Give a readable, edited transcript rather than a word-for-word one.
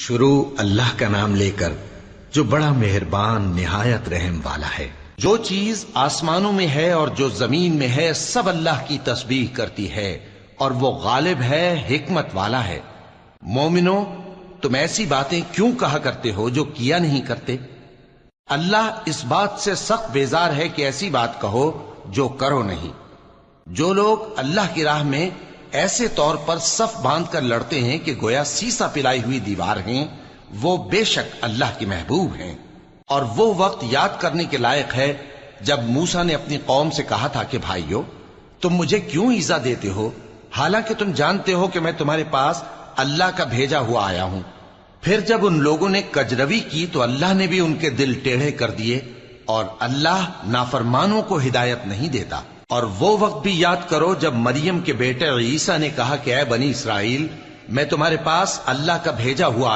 شروع اللہ کا نام لے کر جو بڑا مہربان نہایت رحم والا ہے۔ جو چیز آسمانوں میں ہے اور جو زمین میں ہے سب اللہ کی تسبیح کرتی ہے اور وہ غالب ہے، حکمت والا ہے۔ مومنو، تم ایسی باتیں کیوں کہا کرتے ہو جو کیا نہیں کرتے؟ اللہ اس بات سے سخت بیزار ہے کہ ایسی بات کہو جو کرو نہیں۔ جو لوگ اللہ کی راہ میں ایسے طور پر صف باندھ کر لڑتے ہیں کہ گویا سیسا پلائی ہوئی دیوار ہیں، وہ بے شک اللہ کے محبوب ہیں۔ اور وہ وقت یاد کرنے کے لائق ہے جب موسیٰ نے اپنی قوم سے کہا تھا کہ بھائیو، تم مجھے کیوں ایذا دیتے ہو حالانکہ تم جانتے ہو کہ میں تمہارے پاس اللہ کا بھیجا ہوا آیا ہوں۔ پھر جب ان لوگوں نے کجروی کی تو اللہ نے بھی ان کے دل ٹیڑھے کر دیے، اور اللہ نافرمانوں کو ہدایت نہیں دیتا۔ اور وہ وقت بھی یاد کرو جب مریم کے بیٹے عیسیٰ نے کہا کہ اے بنی اسرائیل، میں تمہارے پاس اللہ کا بھیجا ہوا